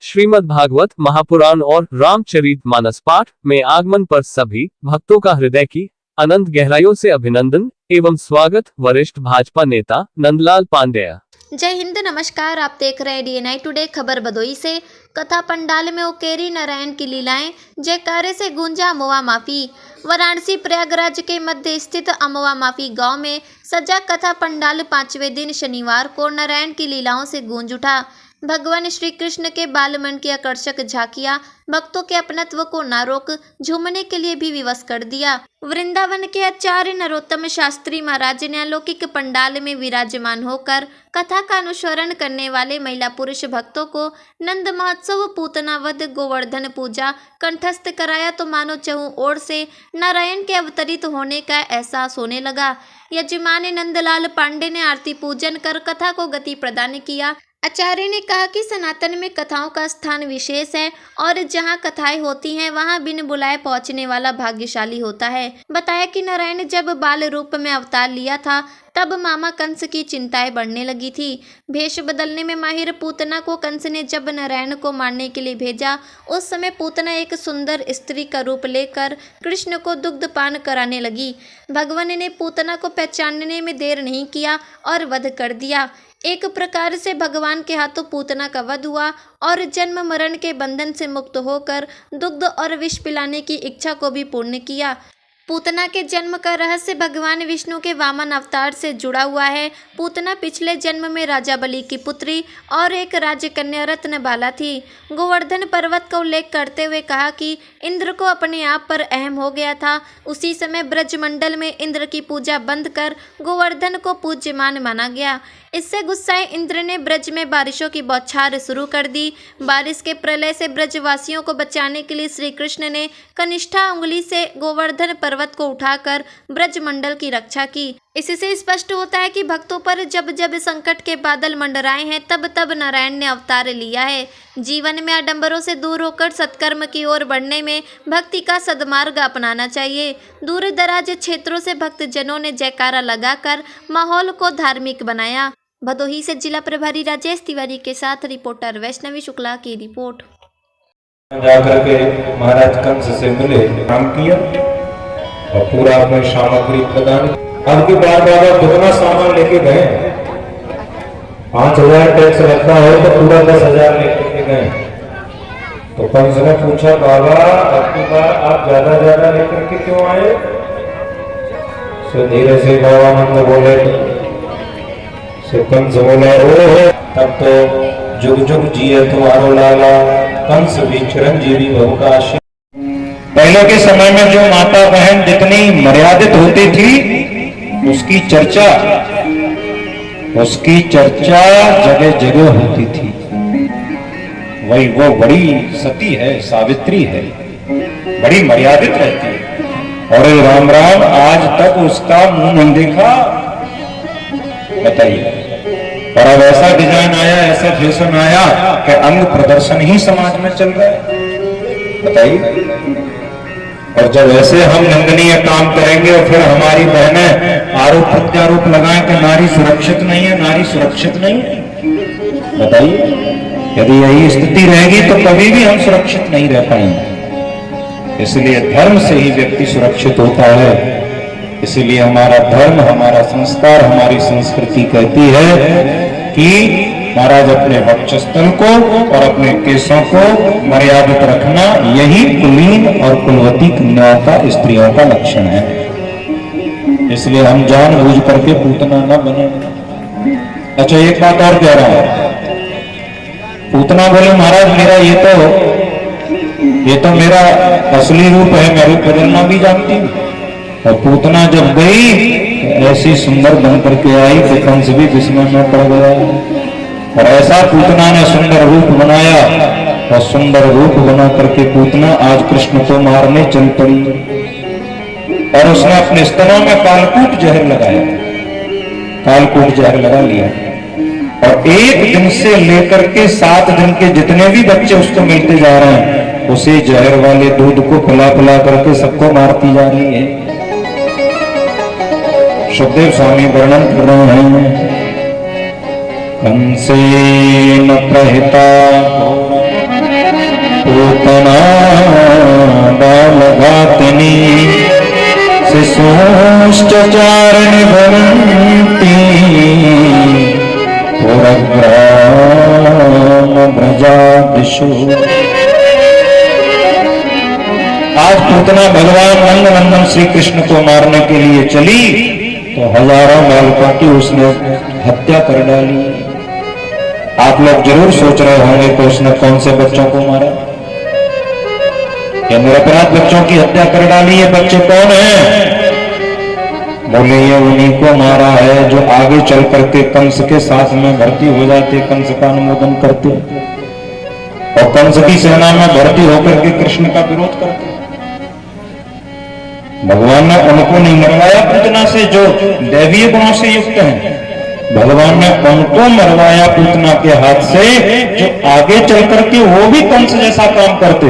श्रीमद् भागवत महापुराण और रामचरित मानस पाठ में आगमन पर सभी भक्तों का हृदय की अनंत गहराइयों से अभिनंदन एवं स्वागत। वरिष्ठ भाजपा नेता नंदलाल पांडेय। जय हिंद, नमस्कार। आप देख रहे हैं डीएनआई टुडे। खबर भदोही से। कथा पंडाल में उकेरी नारायण की लीलाएं, जयकारे से गूंजा अमवा माफी। वाराणसी प्रयागराज के मध्य स्थित अमवा माफी गांव में सजा कथा पंडाल 5वें दिन शनिवार को नारायण की लीलाओं से गूंज उठा। भगवान श्री कृष्ण के बालमन की आकर्षक झांकियां भक्तों के अपनत्व को न रोक झूमने के लिए भी विवश कर दिया। वृंदावन के आचार्य नरोत्तम शास्त्री महाराज ने अलौकिक पंडाल में विराजमान होकर कथा का अनुसरण करने वाले महिला पुरुष भक्तों को नंद महोत्सव, पूतना वध, गोवर्धन पूजा कंठस्थ कराया तो मानो चहुं ओर से नारायण के अवतरित होने का एहसास होने लगा। यजमान नंदलाल पांडे ने आरती पूजन कर कथा को गति प्रदान किया। आचार्य ने कहा कि सनातन में कथाओं का स्थान विशेष है और जहां कथाएं होती हैं वहां बिन बुलाए पहुंचने वाला भाग्यशाली होता है। बताया कि नारायण जब बाल रूप में अवतार लिया था तब मामा कंस की चिंताएं बढ़ने लगी थी। भेष बदलने में माहिर पूतना को कंस ने जब नारायण को मारने के लिए भेजा, उस समय पूतना एक सुंदर स्त्री का रूप लेकर कृष्ण को दुग्धपान कराने लगी। भगवान ने पूतना को पहचानने में देर नहीं किया और वध कर दिया। एक प्रकार से भगवान के हाथों पूतना का वध हुआ और जन्म मरण के बंधन से मुक्त होकर दुग्ध और विष पिलाने की इच्छा को भी पूर्ण किया। पूतना के जन्म का रहस्य भगवान विष्णु के वामन अवतार से जुड़ा हुआ है। पूतना पिछले जन्म में राजा बलि की पुत्री और एक राजकन्या रत्नबाला थी। गोवर्धन पर्वत का उल्लेख करते हुए कहा कि इंद्र को अपने आप पर अहम हो गया था। उसी समय ब्रजमंडल में इंद्र की पूजा बंद कर गोवर्धन को पूज्यमान माना गया। इससे गुस्साए इंद्र ने ब्रज में बारिशों की बौछार शुरू कर दी। बारिश के प्रलय से ब्रजवासियों को बचाने के लिए श्री कृष्ण ने कनिष्ठा उंगली से गोवर्धन पर्वत को उठाकर ब्रजमंडल की रक्षा की। इससे स्पष्ट होता है कि भक्तों पर जब जब संकट के बादल मंडराए हैं तब तब नारायण ने अवतार लिया है। जीवन में आडंबरों से दूर होकर सत्कर्म की ओर बढ़ने में भक्ति का सद्मार्ग अपनाना चाहिए। दूर दराज क्षेत्रों से भक्तजनों ने जयकारा लगाकर माहौल को धार्मिक बनाया। भदोही से जिला प्रभारी राजेश तिवारी के साथ रिपोर्टर वैष्णवी शुक्ला की रिपोर्ट। जाकर के महाराज कंस से मिले, काम किया और पूरा अपनी सामग्री प्रदान। अब की बार बाबा कितना सामान लेके गए? 5,000 टैक्स लगता है तो पूरा 10,000 लेके गए। तो कंस ने पूछा, बाबा अब की बार आप ज्यादा लेकर के क्यों आए? तो धीरे से बाबा नंद बोले, कंस बोला, ओ तब तो जुग जुग जिए तुम्हारो लाला, कंस भी चिरंजीवी बहु का आशीष। पहले के समय में जो माता बहन जितनी मर्यादित होती थी उसकी चर्चा जगह जगह होती थी। वही वो बड़ी सती है, सावित्री है, बड़ी मर्यादित रहती है। और राम राम, आज तक उसका मुंह नहीं देखा, बताइए। और अब ऐसा डिजाइन आया, ऐसा फैशन आया कि अंग प्रदर्शन ही समाज में चल रहा है, बताइए। और जब ऐसे हम निंदनीय काम करेंगे और फिर हमारी बहनें आरोप प्रत्यारोप लगाएं कि नारी सुरक्षित नहीं है, नारी सुरक्षित नहीं है, बताइए। यदि यही स्थिति रहेगी तो कभी भी हम सुरक्षित नहीं रह पाएंगे। इसलिए धर्म से ही व्यक्ति सुरक्षित होता है। इसलिए हमारा धर्म, हमारा संस्कार, हमारी संस्कृति कहती है कि महाराज अपने वक्षस्थल को और अपने केशों को मर्यादित रखना, यही कुलीन और कुलवती कन्याओं का, स्त्रियों का लक्षण है। इसलिए हम जानबूझ करके पूतना न बने। अच्छा, एक बात और कह रहा हूं। पूतना बोले, महाराज मेरा ये तो मेरा असली रूप है, मैं रूप बदलना भी जानती हूँ। और पूतना जब गई ऐसी सुंदर बन करके आई कि कंस भी विस्मय में पड़ गया। और ऐसा पूतना ने सुंदर रूप बनाया और सुंदर रूप बना करके पूतना आज कृष्ण को मारने चल पड़ी। और उसने अपने स्तनों में कालकूट जहर लगाया, कालकूट जहर लगा लिया। और एक दिन से लेकर के 7 दिन के जितने भी बच्चे उसको मिलते जा रहे हैं, उसे जहर वाले दूध को पिला करके सबको मारती जा रही है। सुखदेव स्वामी वर्णन कर रहे हैं, कंसेन प्रहिता पूतना बाल घातनी शिशुश्चारण भवन्ति पुरग्राम ब्रजादिषु। आज पूतना भगवान रंगनंदन श्री कृष्ण को मारने के लिए चली तो हजारों बालकों की उसने हत्या कर डाली। आप लोग जरूर सोच रहे होंगे कि उसने कौन से बच्चों को मारा। ये निरपराध बच्चों की हत्या कर डाली। ये बच्चे कौन हैं? बोले ये उन्हीं को मारा है जो आगे चल करके कंस के साथ में भर्ती हो जाते, कंस का अनुमोदन करते और कंस की सेना में भर्ती होकर के कृष्ण का विरोध करते। भगवान ने उनको नहीं मरवाया पूतना से जो दैवीय गुणों से युक्त हैं, भगवान ने उनको मरवाया पूतना के हाथ से जो आगे चल करके वो भी कंस जैसा काम करते।